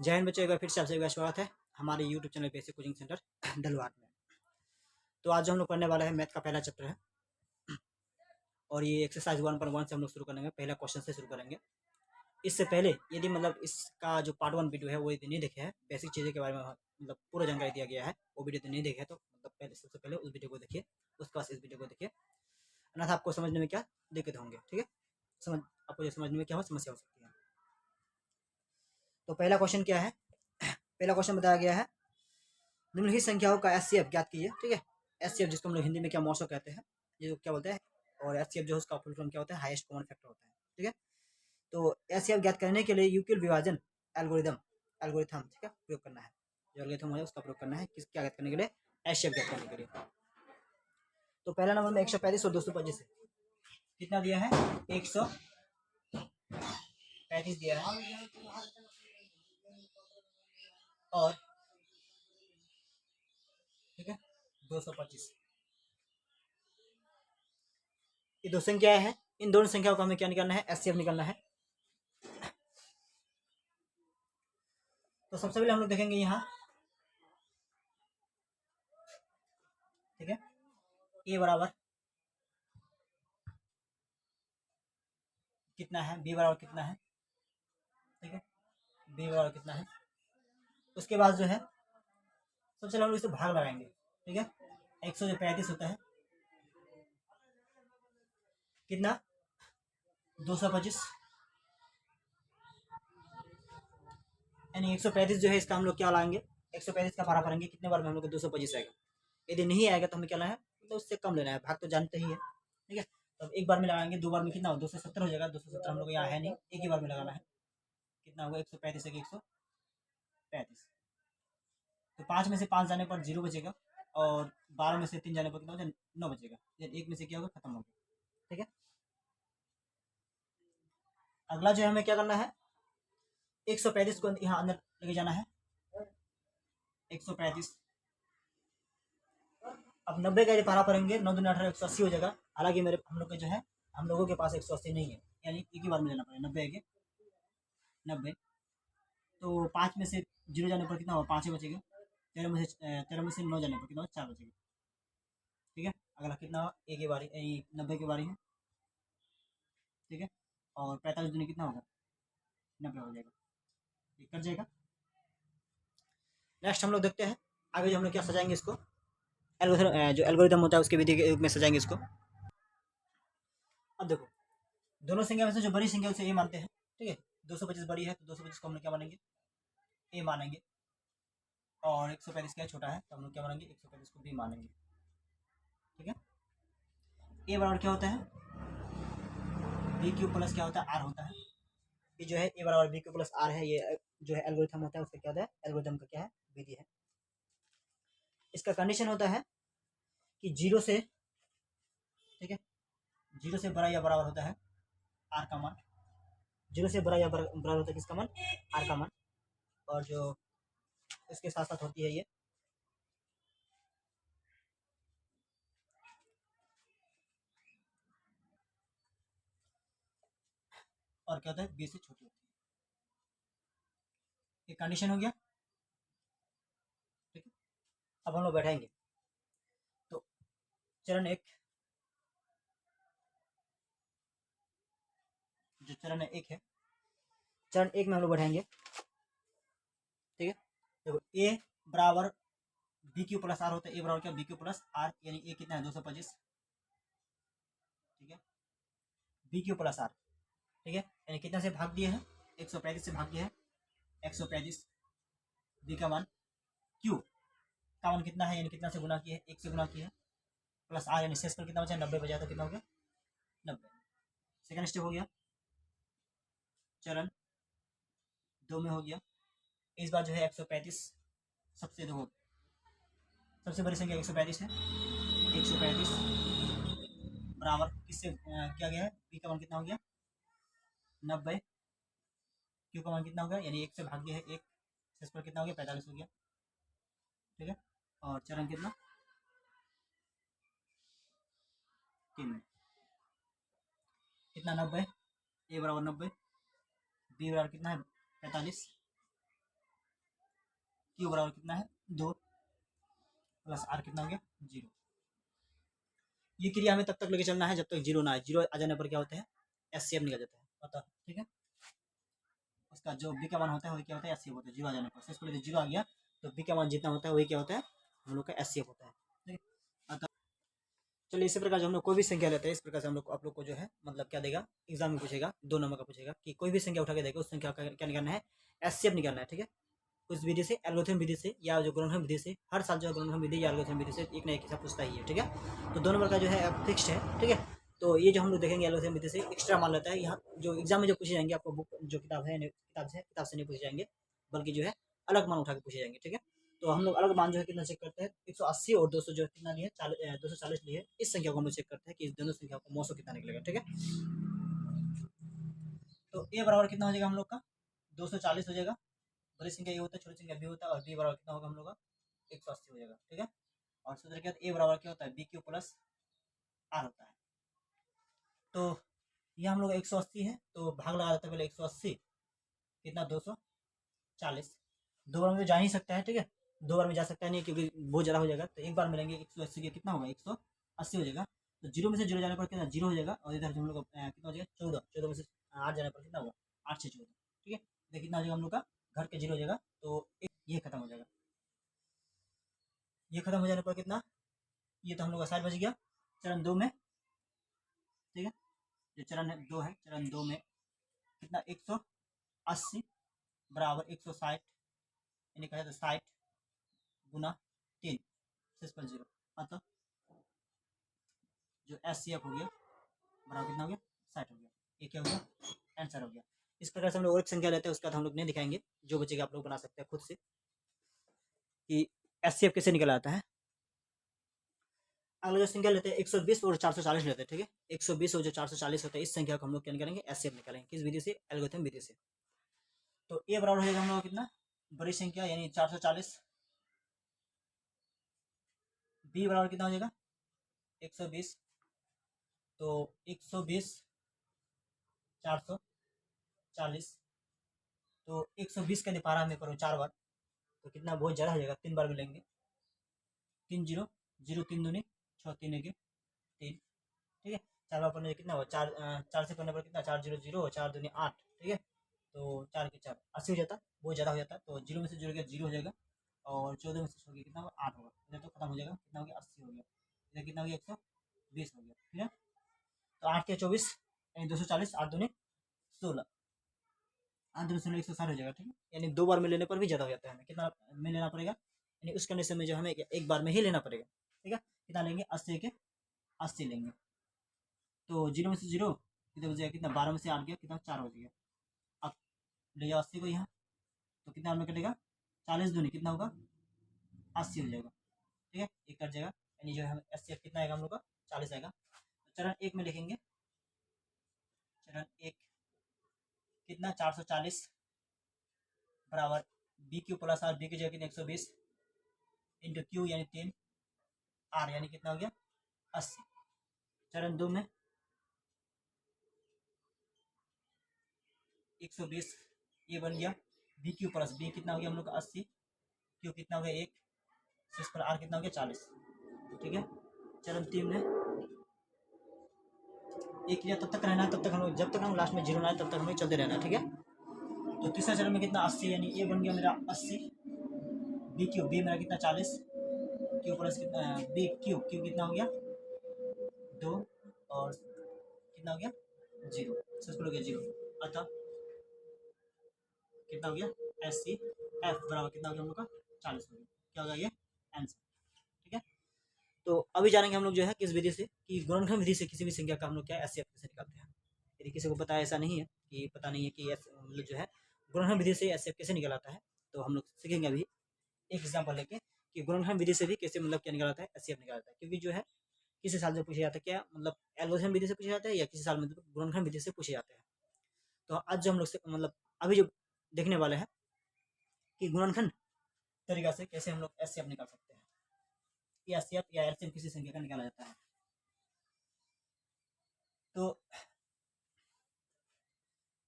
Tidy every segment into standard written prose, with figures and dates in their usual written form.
जय हिंद बच्चों, एक बार फिर से आप सभी का स्वागत है हमारे YouTube channel basic coaching centre डलवाट में। तो आज जो हम लोग पढ़ने वाले हैं मैथ का पहला चैप्टर है और ये एक्सरसाइज 1.1 से हम लोग शुरू करेंगे। पहला क्वेश्चन से शुरू करेंगे। इससे पहले यदि मतलब इसका जो पार्ट 1 वीडियो है वो यदि नहीं देखे है, बेसिक चीज़ें के बारे में मतलब पूरा जानकारी दिया गया है, वो वीडियो यदि नहीं देखे तो मतलब पहले सबसे पहले उस वीडियो को देखिए, उसके बाद इस वीडियो को देखिए, अन्यथा आपको समझने में क्या दिक्कत होंगे। ठीक है, आपको जो समझने में क्या हो समस्या हो सकती है। तो पहला क्वेश्चन क्या है? पहला क्वेश्चन बताया गया है निम्नलिखित संख्याओं का एचसीएफ ज्ञात कीजिए। ठीक है, एचसीएफ जिसको हम लोग हिंदी में क्या मौसो कहते हैं, ये क्या बोलते हैं, और एचसीएफ जो है उसका फुल फॉर्म क्या होता है, हाईएस्ट कॉमन फैक्टर होता है। ठीक है, तो एचसीएफ ज्ञात करने के लिए यूक्लिड विभाजन एल्गोरिथम ठीक है प्रयोग करना है। जो एल्गोरिथम है उसका प्रयोग करना है किस क्या ज्ञात करने के लिए, एचसीएफ ज्ञात करने के लिए। तो पहला नंबर में 135 और 225 है। कितना दिया है? 135 दिया है और ठीक है 225। ये दो संख्याएं हैं, इन दोनों संख्याओं को हमें क्या निकालना है, एचसीएफ निकालना है। तो सबसे पहले हम लोग देखेंगे यहाँ, ठीक है, ए बराबर कितना है, बी बराबर कितना है, ठीक है, बी बराबर कितना है। उसके बाद जो है सबसे पहले हम इसे भाग लगाएंगे। ठीक है, 135 होता है कितना, 225, यानी 135 जो है इसका हम लोग क्या लाएंगे, 135 का भाड़ा भरेंगे, कितने बार में हम लोग को 225 आएगा। यदि नहीं आएगा तो हमें क्या लेना है, तो उससे कम लेना है, भाग तो जानते ही है। ठीक है, तो एक बार में लगाएंगे, दो बार में कितना हो, 270 हो जाएगा। 270 हम लोग यहाँ है नहीं, एक ही बार में लगाना है। कितना होगा, 135 है कि 135। तो 5 में से 5 जाने पर 0 बचेगा और 12 में से 3 जाने पर कितना हो जाएगा, 9 बचेगा। एक में से क्या होगा, खत्म हो गया। ठीक है, अगला जो है हमें क्या करना है, 135 को यहाँ अंदर लेके जाना है। 135 अब 90 का यदि पारा पड़ेंगे, 9 दूनी 18, 180 हो जाएगा। हालांकि मेरे हम लोग के जो है, हम लोगों के पास 180 नहीं है, यानी एक ही बार में लेना पड़ेगा। 90 है 90, तो 5 में से 0 जाने पर कितना होगा, 5 ही बचेगा। 13 में से 9 जाने पर कितना होगा, 4 बचेगा। ठीक है, अगला कितना होगा, एक ही बारी 90 की बारी है। ठीक है, और 45 दूनी कितना होगा, 90 हो जाएगा, ये कट जाएगा। नेक्स्ट हम लोग देखते हैं आगे जो हम लोग क्या सजाएंगे इसको, जो एल्गोरिथम होता है उसके विधि के रूप में सजाएंगे इसको। अब देखो, दोनों संख्या में से जो बड़ी संख्या उसे ए मानते हैं। ठीक है, 225 बड़ी है तो 225 को हम लोग क्या मानेंगे, ए मानेंगे, और 135 क्या छोटा है तो हम लोग क्या मानेंगे, 135 को बी मानेंगे। ठीक है, ए बराबर क्या होता है, बी क्यू प्लस क्या होता है, आर होता है। ये जो है ए बराबर बी क्यू प्लस आर है, ये जो है एल्गोरिथम होता है, उसका क्या होता है, एल्गोरिथम का क्या है, विधि है। इसका कंडीशन होता है कि 0 से, ठीक है, 0 से बड़ा या बराबर होता है आर का मान। 0 से बड़ा या बराबर होता है किसका मान, आर का मान। और जो इसके साथ साथ होती है ये, और क्या होता है, बी से छोटी होती है। ये कंडीशन हो गया। ठीक है, अब हम लोग बैठाएंगे। तो चरण एक, जो चरण एक है, चरण एक में हम लोग बैठाएंगे। ठीक है, देखो ए बराबर बी क्यू प्लस आर होता है। ए बराबर क्या, बी क्यू प्लस आर, यानी ए कितना है, 225। ठीक है, बी क्यू प्लस आर, ठीक है, यानी कितना से भाग दिए हैं, 135 से भाग दिया है। 135 बी का मान, क्यू का मान कितना है, यानी कितना से गुना किया है, 1 से गुना किया है, प्लस आर, यानी शेष पर कितना बचा, 90 बचा, तो कितना हो गया, 90। सेकंड स्टेप हो गया, चरण दो में हो गया। इस बार जो है 135 सबसे देखो, सबसे बड़ी संख्या 135 है। 135 बराबर किससे किया गया है, बी का मान कितना हो गया, 90। क्यू का मान कितना हो गया, यानी 1 से भाग गया है 1, शेष पर कितना हो गया, 45 हो गया। ठीक है, और चरण कितना, 3 में कितना, 90। ए बराबर 90, बी बराबर कितना है, 45, क्यू बराबर कितना है 2 प्लस आर कितना हो गया 0। ये क्रिया हमें तब तक लेके चलना है जब तक जीरो ना आए। जीरो आ जाने पर क्या होता है एचसीएफ निकल जाता है पता, ठीक है। उसका जो बी का मान होता है वही क्या होता है एचसीएफ होता है। जीरो आ जाने पर सक्सेसफुली जीरो आ गया तो बी का मान जितना होता है वही क्या होता है हम लोग का एचसीएफ होता है, ठीक है। अतः चलिए इसी प्रकार जो हम लोग कोई भी संख्या लेते हैं इस प्रकार से हम लोग आप लोग को जो है मतलब क्या देगा एग्जाम में पूछेगा 2 नंबर का पूछेगा कि कोई भी संख्या उठा के देगा उस संख्या का क्या निकालना है एचसीएफ निकालना है, ठीक है। उस विधि से एल्गोरिथम विधि से या जो गुणनखंड विधि से हर साल जो है गुणनखंड विधि या एल्गोरिथम विधि से एक ना एक हिसाब पूछता ही है, ठीक है। तो 2 नंबर का जो है फिक्स्ड है, ठीक है। तो ये जो हम लोग देखेंगे एल्गोरिथम विधि से एक्स्ट्रा मान लेता है। यहाँ जो एग्जाम में जो पूछे जाएंगे आपको बुक जो किताब है किताब से नहीं पूछे जाएंगे बल्कि जो है अलग मान उठा के पूछे जाएंगे, ठीक है। तो हम लोग अलग मान जो है कितना चेक करते हैं 180 और 200 जो है कितना लिए 240 लिए इस संख्या को हम लोग चेक करते हैं कि इस दोनों संख्या को मौसो कितना निकलेगा, ठीक है। तो ए बराबर कितना हो जाएगा हम लोग का 240 हो जाएगा, बड़ी संख्या ये होता है छोटी संख्या बी होता है, और बी बराबर कितना होगा हम लोग का 180 हो जाएगा, ठीक है। और सूत्र क्या ए बराबर क्या होता है बी क्यू प्लस आर होता है। तो ये हम लोग 180 है तो भाग लगा देते हैं पहले 180 कितना 240 दो बार में तो जा ही सकता है, ठीक है। दो बार में जा सकता है नहीं क्योंकि बहुत ज़्यादा हो जाएगा तो एक बार मिलेंगे 180 के कितना होगा 180 हो जाएगा। तो जीरो में से जीरो जाने पर कितना जीरो हो जाएगा और इधर हम लोग का कितना हो जाएगा 14, 14 में से 8 जाने पर कितना होगा 8 से 14, ठीक है। देखिए कितना हो जाएगा हम लोग का घर के जीरो हो जाएगा तो ये खत्म हो जाएगा। ये खत्म हो जाने पर कितना ये तो हम लोग का साइड बच गया चरण 2 में, ठीक है। जो चरण है 2 है चरण 2 में कितना 180 बराबर 160 यानी कहा तो 60 गुना 3 सिक्स जीरो मतलब जो एस सी एफ हो गया बराबर कितना हो गया 60 हो गया। ये क्या हो गया आंसर हो गया। इस प्रकार से हम लोग और एक संख्या लेते हैं उसका हम लोग नहीं दिखाएंगे, जो बचेगा आप लोग बना सकते हैं खुद से कि एस सी एफ कैसे निकल आता है। अगला जो संख्या लेते हैं 120 और 440 लेते हैं, ठीक है। 120 और जो 440 होता है इस संख्या को हम लोग क्या निकालेंगे एस सी एफ निकालेंगे किस विधि से एल्गोरिथम विधि से। तो ए बराबर हो जाएगा हम लोग कितना बड़ी संख्या यानी 440, बी बराबर कितना हो जाएगा 120 तो 120 440 तो 120 का निपारा में करो 4 बार तो कितना बहुत ज़्यादा हो जाएगा 3 बार मिलेंगे 3 जीरो जीरो 3 दूनी 6 3 एक 3, ठीक है। 4 बार पढ़ने कितना हुआ 4 4 से पढ़ने पर कितना 4 जीरो जीरो 4 दूनी 8, ठीक है। तो 4 के 4 80 हो जाता बहुत ज़्यादा हो जाता तो जीरो में से जुड़ गया जीरो हो जाएगा और 14 में से हो गया कितना होगा 8 होगा इधर तो खत्म हो जाएगा कितना हो गया 80 हो गया इधर कितना हो गया 120 हो गया, ठीक है। तो 8 के 24 यानी 240 8 दूनी 16 8 दूनी 16 160 हो जाएगा, ठीक है। यानी 2 बार में लेने पर भी ज़्यादा हो जाता है हमें कितना में लेना पड़ेगा यानी उस कंडीशन में जो हमें एक बार में ही लेना पड़ेगा, ठीक है। कितना लेंगे 80 के 80 लेंगे तो जीरो में से जीरो कितना बच जाएगा कितना 12 में से 8 गया कितना 4 बच गया। अब ले जाओ 80 को यहाँ तो कितना में कटेगा 40 दूनी कितना होगा 80 हो जाएगा, ठीक है। एक कट जाएगा यानी जो है 80 कितना आएगा हम लोग का 40 आएगा। तो चरण 1 में लिखेंगे चरण 1 कितना 440 बराबर B Q plus R B की जगह 120 इंटू क्यू यानी 3 आर यानी कितना हो गया 80। चरण 2 में 120 ये बन गया बी क्यू प्लस बी कितना हो गया हम लोग का 80 क्यू कितना हो गया 1 सिक्स पर आर कितना हो गया 40, ठीक है। चरण 3 में एक लिया तब तक रहना है तब तक हम लोग जब तक हम लास्ट में जीरो ना आए तब तक हमें चलते रहना है, ठीक है। तो तीसरा चरण में कितना 80 यानी ये बन गया मेरा 80 बी क्यू बी मेरा कितना 40 क्यू प्लस कितना बी क्यू क्यू कितना हो गया 2 और कितना हो गया 0 सक्सेसफुल हो गया 0। अतः कितना हो गया एस सी एफ बराबर कितना हो गया हम लोग का 40 हो गया। क्या होगा ये आंसर, ठीक है। तो अभी जानेंगे हम लोग जो है किस विधि से कि गुणनखंड विधि से किसी भी संख्या का हम लोग क्या एस सी एफ कैसे निकालते हैं। यदि किसी को पता है ऐसा नहीं है कि पता नहीं है कि मतलब जो है गुणनखंड विधि से एस सी एफ कैसे निकल आता है तो हम लोग सीखेंगे अभी एक एग्जाम्पल लेके कि गुणनखंड विधि से भी कैसे मतलब क्या निकालता है एस सी एफ निकालता है। क्योंकि जो है किसी साल में पूछा जाता है क्या मतलब एल्गोरिथम विधि से पूछा जाता है या किसी साल में गुणनखंड विधि से पूछे जाते हैं। तो आज जो हम लोग मतलब अभी जो देखने वाले हैं कि गुणनखंड तरीका से कैसे हम लोग एस सी एफ निकाल सकते हैं या एस सी एफ या एलसीएम किसी संख्या का निकाला जाता है। तो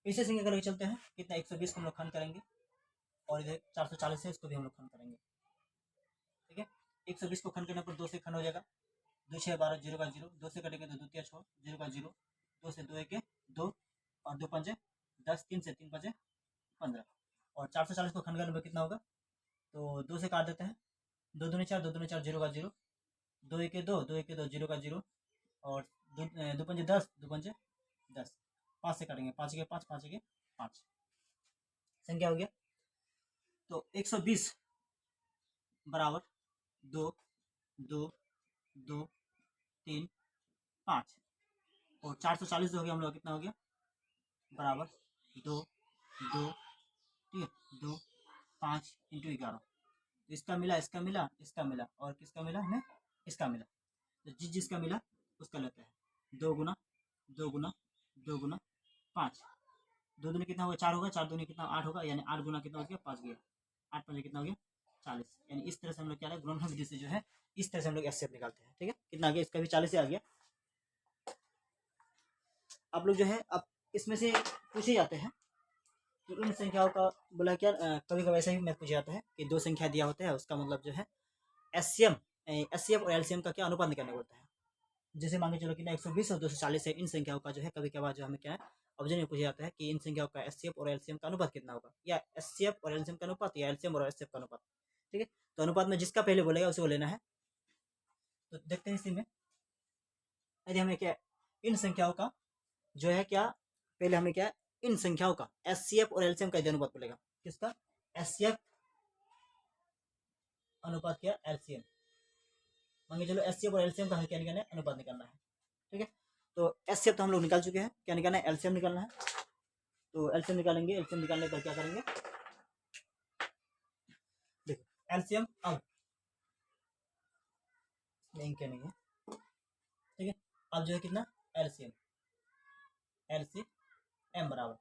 इसे संख्या का लेके चलते हैं कितना 120 को हम लोग खंड करेंगे और इधर 440 है, इसको भी हम लोग खंड करेंगे। ठीक है, 120 को खंड करने पर 2 से खंड हो जाएगा, 2 6 12 0 का 0, 2 से कटेंगे तो 2 3 6 0 का 0, 2 से 2 1 2 और 2 5 10, 3 से 3 5 15 और 440 को खंड करने पर कितना होगा, तो 2 से काट देते हैं, 2 दूनी 4 2 दूनी 4 0 का 0, 2 1 2 2 1 2 0 का 0 और 2 5 10 2 5 10, 5 से काटेंगे, 5 के 5 5 के 5, संख्या हो गया। तो 120 बराबर 2 2 2 3 5 और 440 हो गया हम लोग, कितना हो गया, बराबर 2 2, ठीक है, 2 5 इंटू 11, इसका मिला इसका मिला इसका मिला और किसका मिला हमें, इसका मिला, तो जिसका मिला उसका लेते हैं, 2 गुना 2 गुना 2 गुना 5, 2 दूनी कितना होगा 4 होगा, 4 दूनी कितना 8 होगा, यानी 8 गुना कितना हो गया 5 गया, 8 5 कितना हो गया 40, यानी इस तरह से हम लोग क्या है गुणनफल विधि से जो है इस तरह से हम लोग एचसीएफ निकालते हैं। ठीक है, कितना आ गया, इसका भी 40 आ गया। आप लोग जो है अब इसमें से पूछे जाते हैं कि इन संख्याओं का बोला क्या, कभी कभी ऐसा भी मैथ पूछा जाता है कि 2 संख्या दिया होता है, उसका मतलब जो है एचसीएफ और एलसीएम का क्या अनुपात निकालना होता है। जैसे मान के चलो कि 120 और 240 है, इन संख्याओं का जो है कभी कभार जो हमें क्या है ऑब्जेक्ट में पूछा जाता है कि इन संख्याओं का एचसीएफ और एलसीएम का अनुपात कितना होगा, या एचसीएफ और एलसीएम का अनुपात या एलसीएम और एचसीएफ का अनुपात। ठीक है, तो अनुपात में जिसका पहले बोलेगा उसे वो लेना है। तो देखते हैं इसी में, यदि हमें क्या इन संख्याओं का जो है क्या, पहले हमें क्या इन संख्याओं का एचसीएफ और एलसीएम का अनुपात बोलेगा, किसका, एचसीएफ अनुपात क्या एलसीएम, मांगे चलो एचसीएफ और एलसीएम का हमें क्या निकालना है, अनुपात निकालना है। ठीक है, तो एचसीएफ तो हम लोग निकाल चुके हैं, क्या निकालना है, एलसीएम निकालना है। तो एलसीएम निकालेंगे, एलसीएम निकालने पर क्या करेंगे, देखो एलसीएम अब क्या नहीं है, ठीक है, अब जो है कितना एलसीएम बराबर,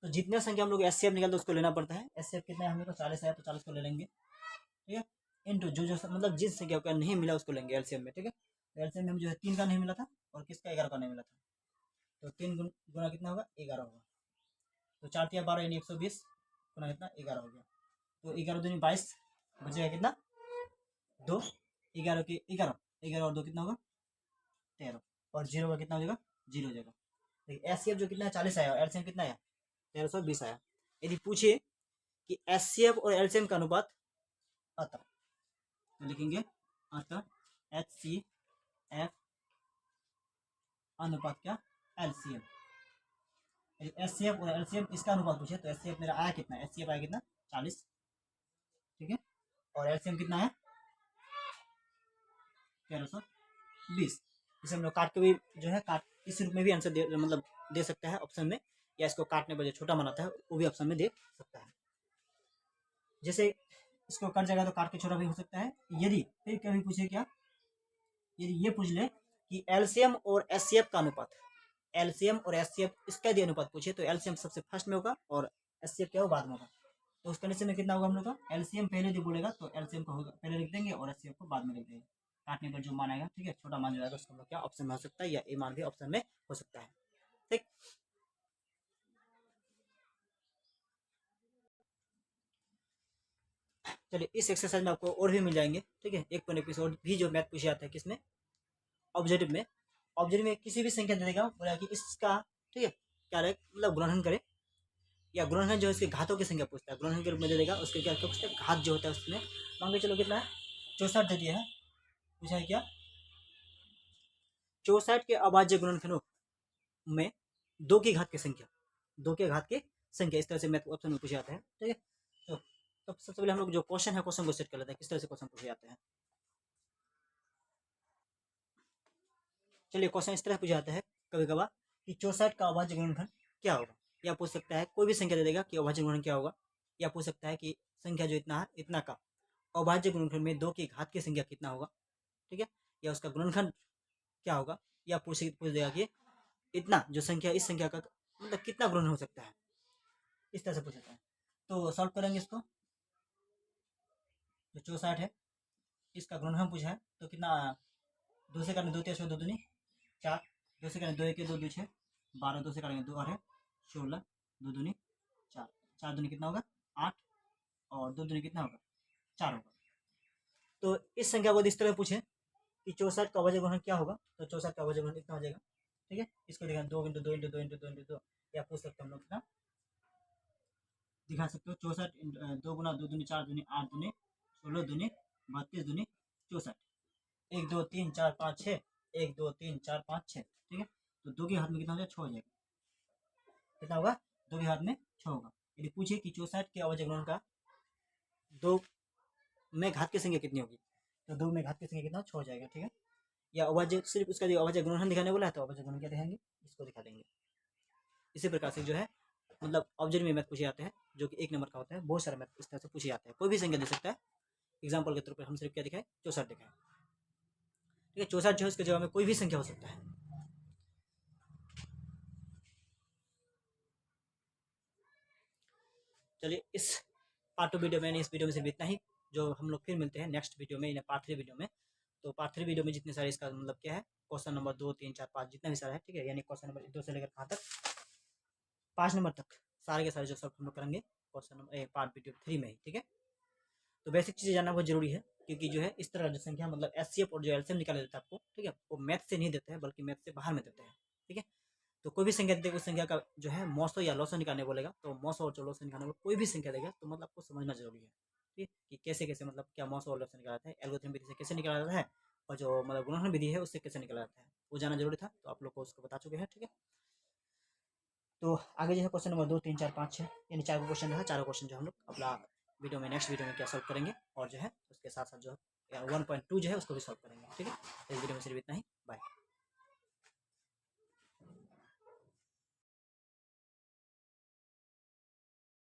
तो जितने संख्या हम लोग एचसीएफ निकालते उसको लेना पड़ता है, एचसीएफ कितना है हम लोग को 40 है तो 40 को ले लेंगे। ठीक है, इनटू जो मतलब जिस संख्या का नहीं मिला उसको लेंगे एलसीएम में। ठीक है, तो एलसीएम में हम जो है 3 का नहीं मिला था और किसका 11 का नहीं मिला था, तो 3 गुना कितना होगा 11 होगा, तो 4 3 12 यानी 120 गुना कितना 11 हो गया, तो 11 दूनी 22 बचेगा कितना 2, 11 की 11 11 और 2 कितना होगा 13 और 0 का कितना हो जाएगा 0 हो जाएगा। एचसीएफ जो कितना है 40 आया और एलसीएम कितना आया 1320 आया। यदि पूछे कि एचसीएफ और एलसीएम का अनुपात अतः, तो लिखेंगे अतः एचसीएफ अनुपात क्या एलसीएम, एचसीएफ और एलसीएम इसका अनुपात पूछे तो एचसीएफ मेरा आया कितना, एचसीएफ आया कितना 40, ठीक है, और एलसीएम कितना है 1320। इसे हम लोग काट के भी जो है काट इस रूप में भी आंसर दे मतलब दे सकता है ऑप्शन में, या इसको काटने पर जो छोटा बनाता है वो भी ऑप्शन में दे सकता है। जैसे इसको कट जाएगा तो काट के छोटा भी हो सकता है। यदि फिर कभी पूछे क्या, यदि ये पूछ ले कि एलसीएम और एचसीएफ का अनुपात, एलसीएम और एचसीएफ इसका यदि अनुपात पूछे तो एलसीएम सबसे फर्स्ट में होगा और एचसीएफ क्या होगा बाद में होगा, तो उस कंडीशन में कितना होगा हम लोग का, एलसीएम पहले यदि बोलेगा तो एलसीएम को पहले लिख देंगे और एचसीएफ को बाद में लिख देंगे, काटने पर जो मान आएगा, ठीक है, छोटा मान जो आएगा उसका क्या ऑप्शन में हो सकता है, या ए मान भी ऑप्शन में हो सकता है। ठीक, चलिए इस एक्सरसाइज में आपको और भी मिल जाएंगे। ठीक है, एक एपिसोड भी जो मैथ पूछे जाता है किसमें, ऑब्जेक्टिव में। ऑब्जेक्टिव में किसी भी संख्या दे देगा, बोला कि इसका ठीक है क्या रहे मतलब गुणनखंड करे, या गुणनखंड जो है इसके घातों की संख्या पूछता है, गुणनखंड के रूप में दे देगा, उसके क्या पूछता है घात जो होता है उसमें, मान के चलो कितना है 64 दे दिया है, पूछा है क्या 64 के अभाज्य गुणनखंडों में 2 की घात की संख्या, 2 के घात की संख्या, इस तरह से मैथ ऑप्शन में पूछे जाते हैं। ठीक है, तो सबसे पहले हम लोग जो क्वेश्चन है क्वेश्चन को सेट कर लेते हैं, किस तरह से क्वेश्चन पूछे जाते हैं। चलिए क्वेश्चन इस तरह पूछा जाता है कभी कभार कि 64 का अभाज्य गुणनखंड क्या होगा, या पूछ सकता है कोई भी संख्या दे देगा कि अभाज्य गुणनखंड क्या होगा, या पूछ सकता है कि संख्या जो इतना है इतना का अभाज्य गुणनखंड में 2 की घात की संख्या कितना होगा, ठीक है, या उसका गुणनखंड क्या होगा, या पूछ देगा कि इतना जो संख्या इस संख्या का मतलब कितना गुणन हो सकता है, इस तरह से पूछ सकता है। तो सॉल्व करेंगे इसको, जो 64 है इसका गुणनखंड पूछा है तो कितना 2 से काटेंगे 2 3 2 दूनी 4, 2 से काटेंगे 2 1 2 2 6 12, 2 से काटेंगे 2 और है 16, 2 दूनी 4, 4 दूनी कितना होगा 8, और 2 दूनी कितना होगा, 4 होगा। तो इस संख्या को इस तरह पूछे कि 64 का अवयव गुणन क्या होगा, तो 64 का अवयव गुणन इतना हो जाएगा। ठीक है, इसको देखा 2 × 2 × 2 × 2 × 2, या पूछ सकते हैं हम लोग कितना दिखा सकते हो, 64 2 × 2 दूनी 4 दूनी 8 दूनी 16 दूनी 32 दूनी 64, 1 2 3 4 5 6, 1 2 3 4 5 6। ठीक है, तो 2 के हाथ में कितना हो जाएगा, 6 हो जाएगा। कितना होगा, 2 के हाथ में 6 होगा। यदि पूछे कि 64 के अवयव गुणन का 2 में घात की संख्या कितनी होगी, तो 2 में घात की संख्या कितना, 6 हो जाएगा। ठीक है, या अवयव सिर्फ उसका जो अवयव गुणन दिखाने बोला है तो अवयव गुणन क्या दिखाएंगे, इसको दिखा देंगे। इसी प्रकार से जो है मतलब ऑब्जेक्ट में मैथ पूछे जाते हैं, जो कि 1 नंबर का होता है। बहुत सारे मैथ इस तरह से पूछे जाते हैं, कोई भी संख्या दे सकता है। एग्जाम्पल के तौर पर हम सिर्फ क्या दिखाए, 64 दिखाए। ठीक है, 64 जो है उसके जवाब में कोई भी संख्या हो सकता है। चलिए, इस पार्ट 2 वीडियो में, इस वीडियो में सिर्फ इतना ही। जो हम लोग फिर मिलते हैं नेक्स्ट वीडियो में, या पार्ट 3 वीडियो में। तो पार्ट 3 वीडियो में जितने सारे इसका मतलब क्या है, क्वेश्चन नंबर 2 3 4 5 जितना भी सारा है, ठीक है, यानी क्वेश्चन नंबर 2 से लेकर कहाँ तक, 5 नंबर तक सारे के सारे जो सॉल्व हम लोग करेंगे क्वेश्चन नंबर पार्ट वीडियो 3 में ही। ठीक है, तो बेसिक चीज़ें जानना बहुत जरूरी है, क्योंकि जो है इस तरह जो संख्या मतलब एचसीएफ और जो एलसीएम निकाला देता है आपको, ठीक है, वो मैथ से नहीं देते हैं बल्कि मैथ से बाहर में देते हैं। ठीक है, तो कोई भी संख्या देते उस संख्या का जो है मौसो या लौसो निकालने बोलेगा, तो मौसो और लौसो निकालने को कोई भी संख्या देगा तो मतलब आपको समझना जरूरी है। ठीक है, कि कैसे कैसे मतलब क्या मौसो और लौसो निकाला जाता है, एल्गोरिथम विधि से कैसे निकाला जाता है, और जो मतलब गुणन विधि है उससे कैसे निकाला जाता है, वो जानना जरूरी था, तो आप लोग को उसको बता चुके हैं। ठीक है, तो आगे जो है क्वेश्चन नंबर 2 3 4 5 6 यानी 4 क्वेश्चन जो है, चारों क्वेश्चन जो हम लोग अपना वीडियो में नेक्स्ट वीडियो में क्या सॉल्व करेंगे, और जो है उसके साथ साथ जो है 1.2 जो है उसको भी सॉल्व करेंगे। ठीक है, तो इस वीडियो में सिर्फ इतना ही, बाय।